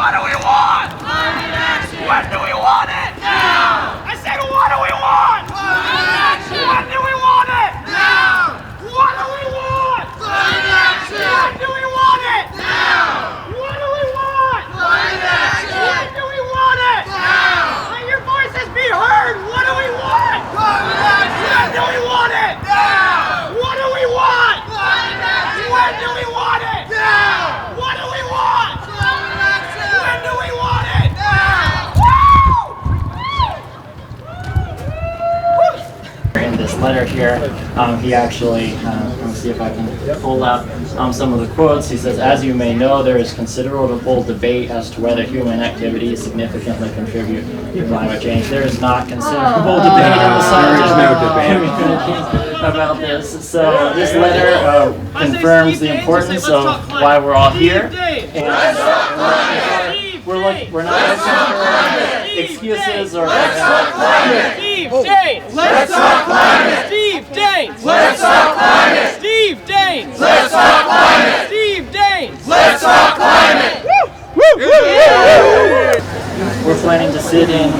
What do we want? Climate action! When do we want it? Now! I said, what do we want? Climate action! When do we want it? Now! What do we want? Climate action! When do we want it? Now! What do we want? Climate action! When do we want it? Now! Let your voices be heard! What do we want? Climate action! When do we want it? Now! What do we want? Climate action! When do we want it? Now! What do we want? Climate action! When do we want it? Now! In this letter here, he actually, let me see if I can pull up some of the quotes. He says, as you may know, there is considerable debate as to whether human activities significantly contribute to climate change. There is not considerable debate in the scientific community about this. So this letter confirms the importance of why we're all here. And we're not looking for excuses or Steve Daines! Let's talk climate! Steve Daines! Let's talk climate! Steve Daines! Let's talk climate! Steve Daines! Let's talk climate! We're planning to sit in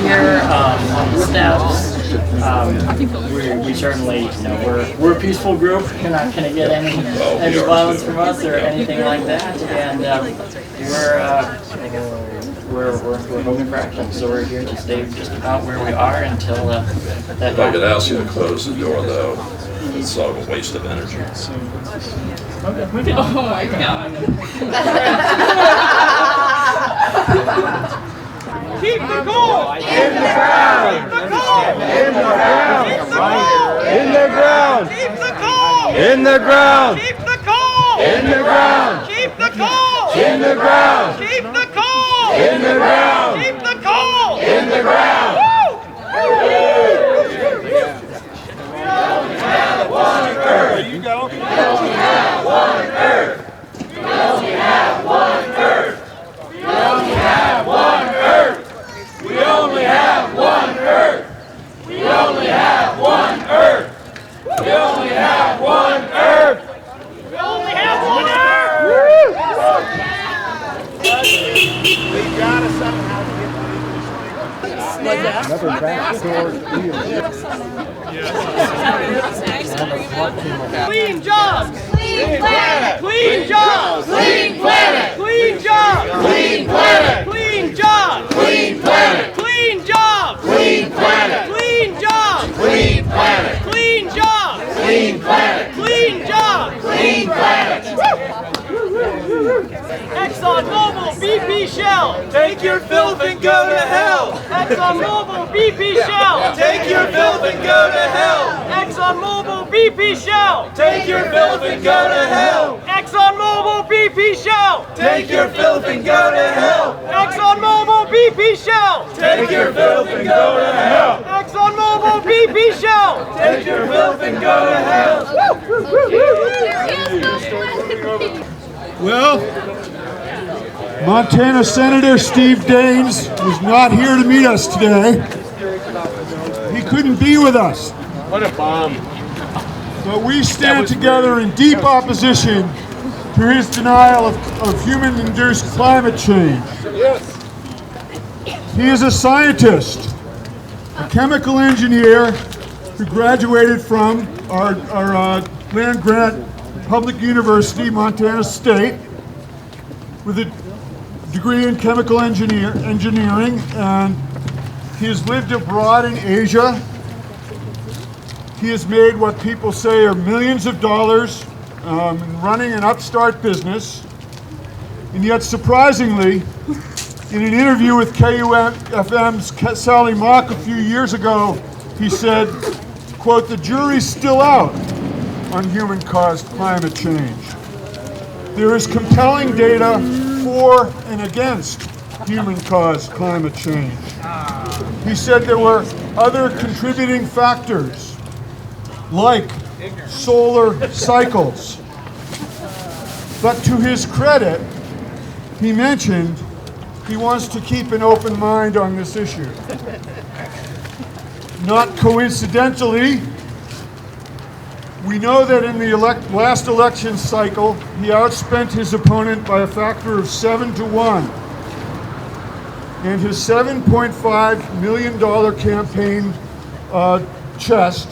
here on the steps. We certainly, we're a peaceful group. You're not going to get any violence from us or anything like that. And we're hoping for action. So we're here to stay just about where we are until that. If I could ask you to close the door, though, it's all a waste of energy. Okay, we can. Oh my God. Keep the goal! In the ground! Keep the goal! In the ground! Keep the goal! In the ground! Keep the goal! In the ground! Keep the goal! In the ground! Keep the goal! In the ground! Keep the goal! In the ground! Keep the goal! In the ground! There you go. We only have one Earth! We only have one Earth! We only have one Earth! We only have one Earth! We only have one Earth! We only have one Earth! We only have one Earth! We gotta somehow Another backdoor deal. Clean jobs! Clean planet! Clean jobs! Clean planet! Clean jobs! Clean planet! Clean jobs! Clean planet! Clean jobs! Clean planet! Clean jobs! Clean planet! Clean jobs! Clean planet! Clean jobs! Clean planet! ExxonMobil, BP, Shell, take your filth and go to hell. ExxonMobil, BP, Shell, take your filth and go to hell. ExxonMobil, BP, Shell, take your filth and go to hell. ExxonMobil, BP, Shell, take your filth and go to hell. ExxonMobil, BP, Shell, take your filth and go to hell. ExxonMobil, BP, Shell, take your filth and go to hell. Well, Montana Senator Steve Daines was not here to meet us today. He couldn't be with us. What a bomb. But we stand together in deep opposition to his denial of human-induced climate change. He is a scientist, a chemical engineer who graduated from our land-grant public university, Montana State, with a degree in chemical engineering, and he has lived abroad in Asia. He has made what people say are millions of dollars running an upstart business. And yet, surprisingly, in an interview with KUFM's Sally Mock a few years ago, he said, quote, "The jury's still out on human-caused climate change. There is compelling data for and against human-caused climate change." He said there were other contributing factors, like solar cycles. But to his credit, he mentioned he wants to keep an open mind on this issue. Not coincidentally, We know that in the last election cycle, he outspent his opponent by a factor of 7-1. And his $7.5 million campaign chest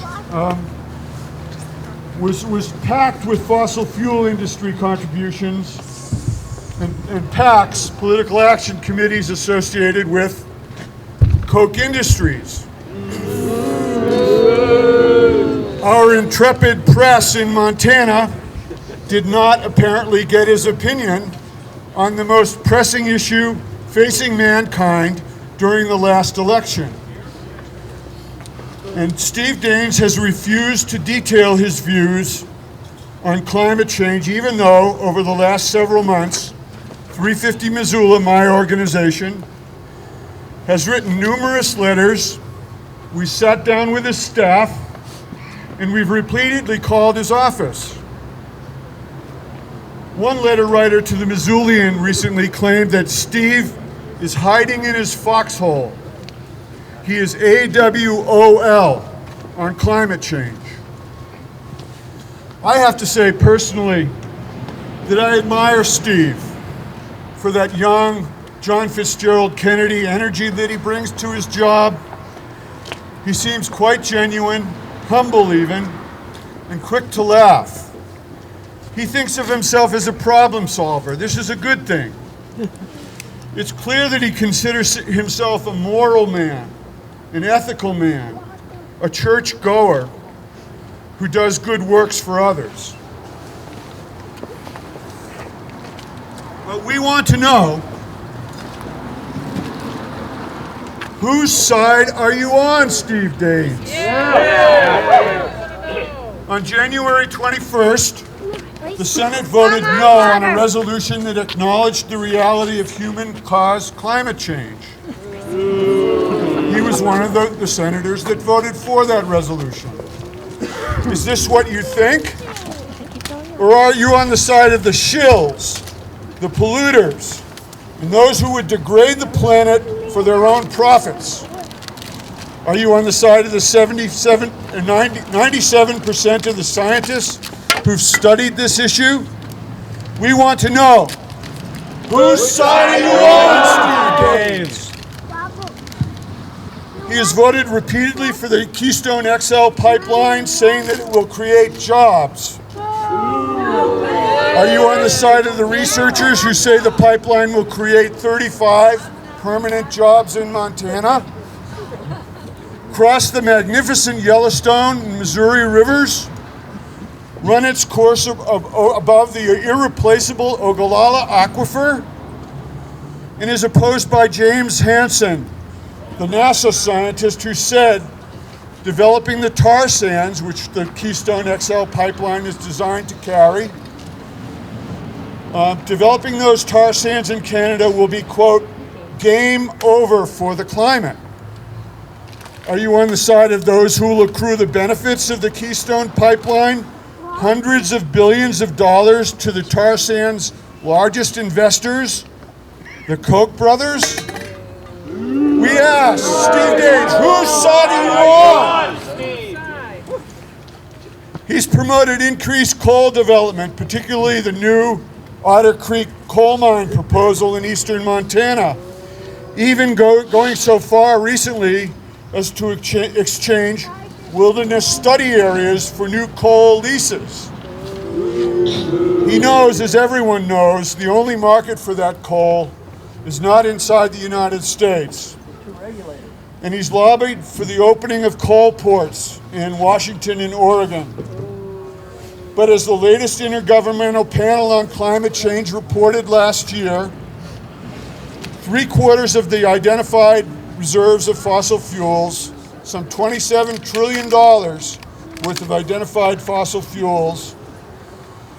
was packed with fossil fuel industry contributions and PACs, political action committees associated with Koch Industries. Our intrepid press in Montana did not apparently get his opinion on the most pressing issue facing mankind during the last election. And Steve Daines has refused to detail his views on climate change, even though over the last several months, 350 Missoula, my organization, has written numerous letters. We sat down with his staff, and we've repeatedly called his office. One letter writer to the Missoulian recently claimed that Steve is hiding in his foxhole. He is AWOL on climate change. I have to say personally that I admire Steve for that young John Fitzgerald Kennedy energy that he brings to his job. He seems quite genuine, humble even, and quick to laugh. He thinks of himself as a problem solver. This is a good thing. It's clear that he considers himself a moral man, an ethical man, a church goer who does good works for others. But we want to know, whose side are you on, Steve Daines? On January 21st, the Senate voted no on a resolution that acknowledged the reality of human-caused climate change. He was one of the senators that voted for that resolution. Is this what you think? Or are you on the side of the shills, the polluters, and those who would degrade the planet for their own profits? Are you on the side of the 97% of the scientists who've studied this issue? We want to know, whose side are you on, Steve Daines? He has voted repeatedly for the Keystone XL pipeline, saying that it will create jobs. Are you on the side of the researchers who say the pipeline will create 35 permanent jobs in Montana? Cross the magnificent Yellowstone and Missouri rivers? Run its course above the irreplaceable Ogallala Aquifer? And is opposed by James Hansen, the NASA scientist who said developing the tar sands, which the Keystone XL pipeline is designed to carry, developing those tar sands in Canada will be, quote, game over for the climate. Are you on the side of those who will accrue the benefits of the Keystone pipeline? Hundreds of billions of dollars to the tar sands' largest investors, the Koch brothers? We ask, Steve Daines, whose side are you on? He's promoted increased coal development, particularly the new Otter Creek coal mine proposal in eastern Montana, even going so far recently as to exchange wilderness study areas for new coal leases. He knows, as everyone knows, the only market for that coal is not inside the United States. And he's lobbied for the opening of coal ports in Washington and Oregon. But as the latest Intergovernmental Panel on Climate Change reported last year, 3/4 of the identified reserves of fossil fuels, some $27 trillion worth of identified fossil fuels,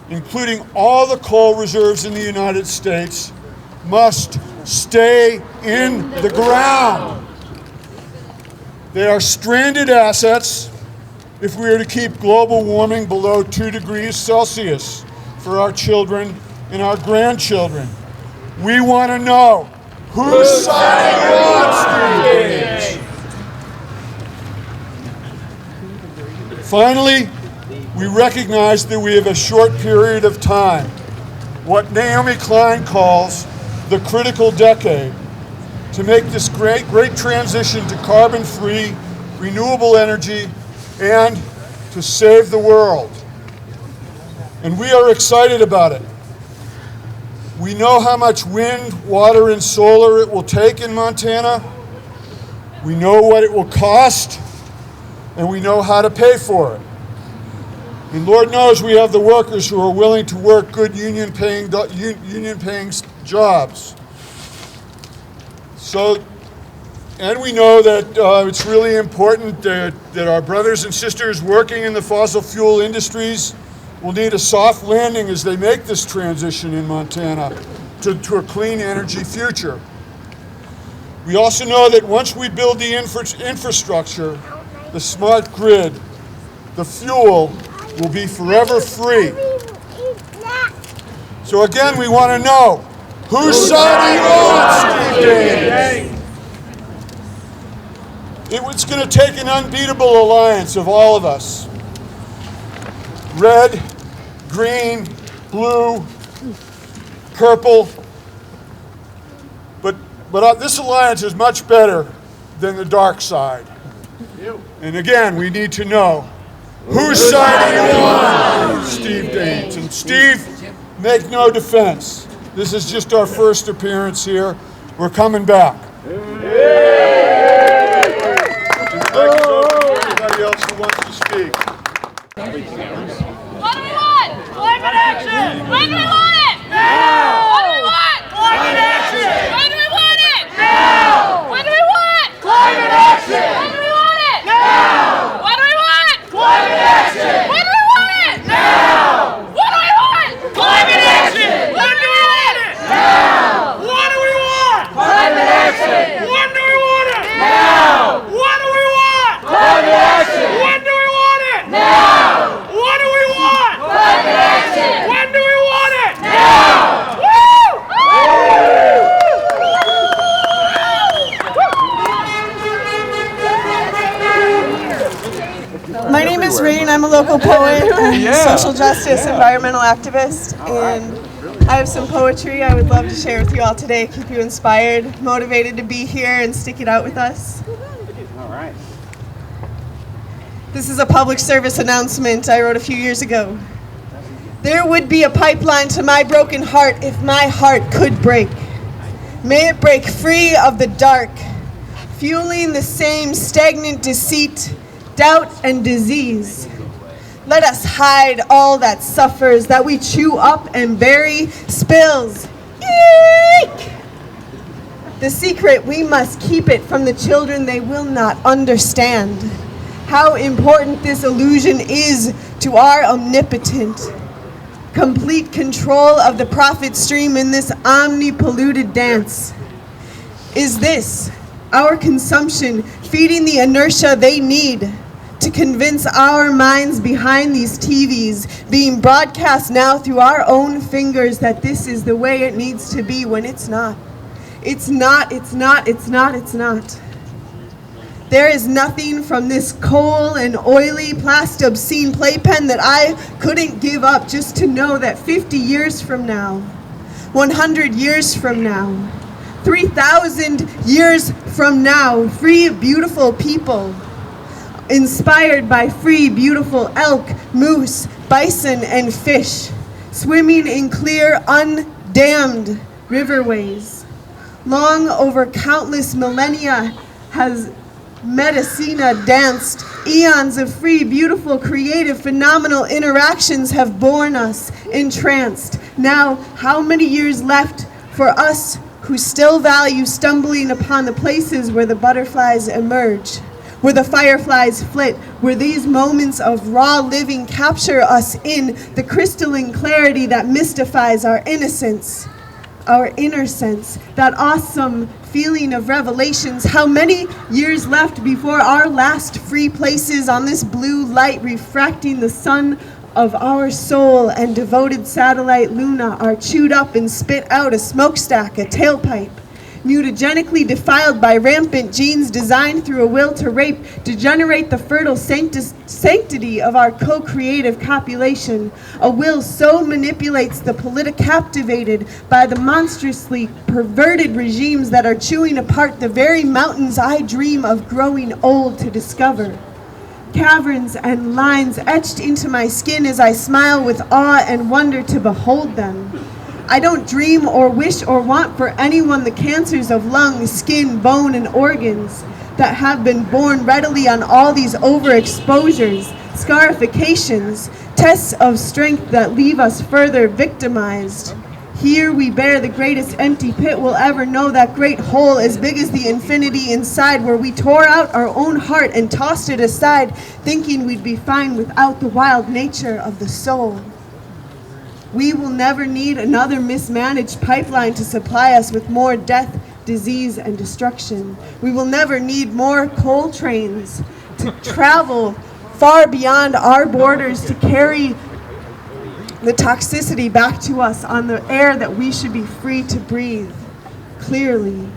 including all the coal reserves in the United States, must stay in the ground. They are stranded assets if we are to keep global warming below 2 degrees Celsius for our children and our grandchildren. We want to know, whose side are you on, Steve Daines? Finally, we recognize that we have a short period of time, what Naomi Klein calls the critical decade, to make this great transition to carbon-free, renewable energy, and to save the world. And we are excited about it. We know how much wind, water, and solar it will take in Montana. We know what it will cost, and we know how to pay for it. And Lord knows we have the workers who are willing to work good union-paying jobs. So, and we know that it's really important that our brothers and sisters working in the fossil fuel industries will need a soft landing as they make this transition in Montana to a clean energy future. We also know that once we build the infrastructure, the smart grid, the fuel will be forever free. So again, we want to know, whose side are you on, Steve Daines? It's going to take an unbeatable alliance of all of us. Red, green, blue, purple. But this alliance is much better than the dark side. And again, we need to know, whose side are you on, Steve Daines? And Steve, make no defense. This is just our first appearance here. We're coming back. Anybody else who wants to speak? What do we want? Climate action! When do we want it? Now! What do we want? Climate action! When do we want it? Now! When do we want? Climate action! When do we want it? Now! What do we want? Climate action! When do we want it? Now! What do we want? Climate action! When do we want it? Now! What do we want? Climate action! When do we want it? Now! What do we want? Climate action! When do we want it? Now! What do we want? Climate action! When do we want it? Now! Woo! My name is Rain. I'm a local poet, social justice, environmental activist, and I have some poetry I would love to share with you all today, keep you inspired, motivated to be here and stick it out with us. All right. This is a public service announcement I wrote a few years ago. There would be a pipeline to my broken heart if my heart could break. May it break free of the dark, fueling the same stagnant deceit, doubt, and disease. Let us hide all that suffers, that we chew up and bury, spills. Eek! The secret, we must keep it from the children they will not understand. How important this illusion is to our omnipotent. Complete control of the profit stream in this omni-polluted dance. Is this, our consumption, feeding the inertia they need to convince our minds behind these TVs, being broadcast now through our own fingers, that this is the way it needs to be when it's not? It's not, it's not, it's not, it's not. There is nothing from this coal and oily, obscene playpen that I couldn't give up just to know that 50 years from now, 100 years from now, 3,000 years from now, free, beautiful people, inspired by free, beautiful elk, moose, bison, and fish, swimming in clear, undammed riverways. Long over countless millennia has Medicina danced. Eons of free, beautiful, creative, phenomenal interactions have borne us entranced. Now, how many years left for us who still value stumbling upon the places where the butterflies emerge, where the fireflies flit, where these moments of raw living capture us in the crystalline clarity that mystifies our innocence, our inner sense, that awesome feeling of revelations. How many years left before our last free places on this blue light refracting the sun of our soul and devoted satellite Luna are chewed up and spit out a smokestack, a tailpipe? mutagenically defiled by rampant genes designed through a will to rape, degenerate the fertile sanctity of our co-creative copulation. A will so manipulates the captivated by the monstrously perverted regimes that are chewing apart the very mountains I dream of growing old to discover. Caverns and lines etched into my skin as I smile with awe and wonder to behold them. I don't dream or wish or want for anyone the cancers of lung, skin, bone, and organs that have been born readily on all these overexposures, scarifications, tests of strength that leave us further victimized. Here we bear the greatest empty pit we'll ever know, that great hole as big as the infinity inside, where we tore out our own heart and tossed it aside, thinking we'd be fine without the wild nature of the soul. We will never need another mismanaged pipeline to supply us with more death, disease, and destruction. We will never need more coal trains to travel far beyond our borders to carry the toxicity back to us on the air that we should be free to breathe clearly.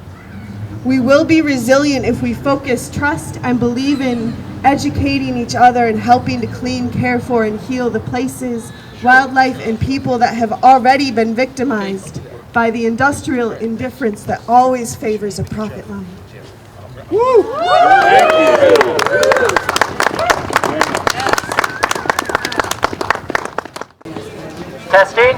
We will be resilient if we focus, trust, and believe in educating each other and helping to clean, care for, and heal the places, wildlife, and people that have already been victimized by the industrial indifference that always favors a profit line. Woo! Thank you. Testing?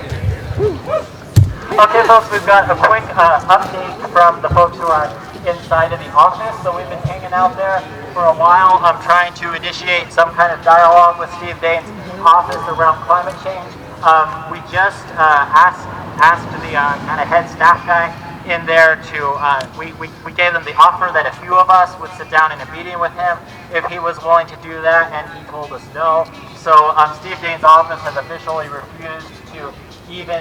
Okay, folks, we've got a quick update from the folks who are inside of the office. So we've been hanging out there for a while. I'm trying to initiate some kind of dialogue with Steve Daines' office around climate change. We just asked the kind of head staff guy in there to, we gave them the offer that a few of us would sit down in a meeting with him if he was willing to do that, and he told us no. So Steve Daines' office has officially refused to even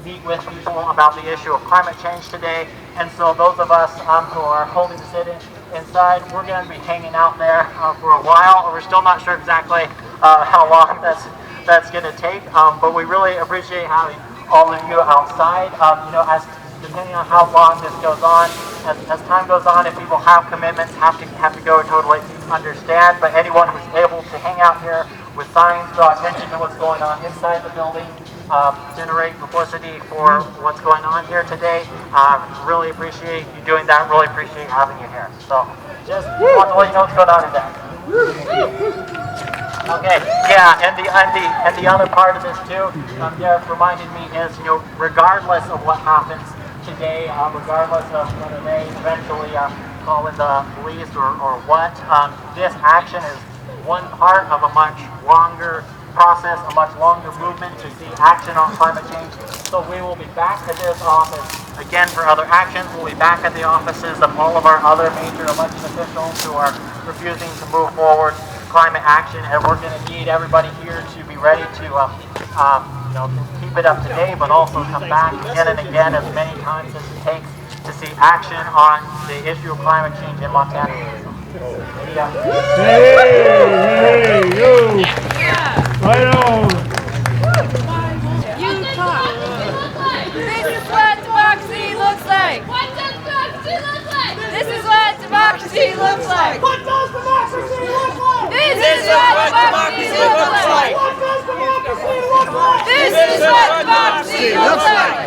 meet with people about the issue of climate change today. And so those of us who are holding the sit inside, we're going to be hanging out there for a while. We're still not sure exactly how long that's going to take, but we really appreciate having all of you outside. Depending on how long this goes on, as time goes on, if people have commitments, have to go, totally understand. But anyone who's able to hang out here with signs, draw attention to what's going on inside the building, generate publicity for what's going on here today. Really appreciate you doing that. Really appreciate having you here. So just want to let you know what's going on in there. Okay, yeah, and the other part of this too, Derek reminded me is, regardless of what happens today, regardless of whether they eventually call in the police or what, this action is one part of a much longer process, a much longer movement to see action on climate change. So we will be back at this office again for other actions. We'll be back at the offices of all of our other major elected officials who are refusing to move forward climate action, and we're going to need everybody here to be ready to keep it up to date, but also come back again and again as many times as it takes to see action on the issue of climate change in Montana. Yeah. Hey, yo! Right on! You talk. This is what democracy looks like. What does democracy look like? This is what democracy looks like. What does democracy look like? This is what democracy looks like. What does democracy look like? This is what democracy looks like.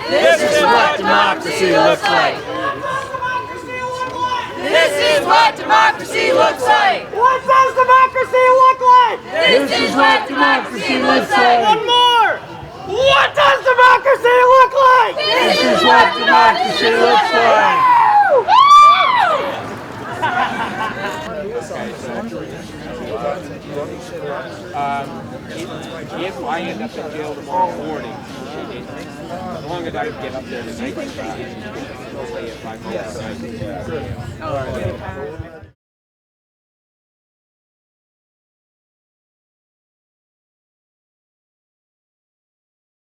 This is what democracy looks like. This is what democracy looks like. What does democracy look like? This is what democracy looks like. One more. What does democracy look like? This is what democracy looks like. If I end up in jail tomorrow morning, as long as I can get up there tonight, I'll stay at 5 o'clock.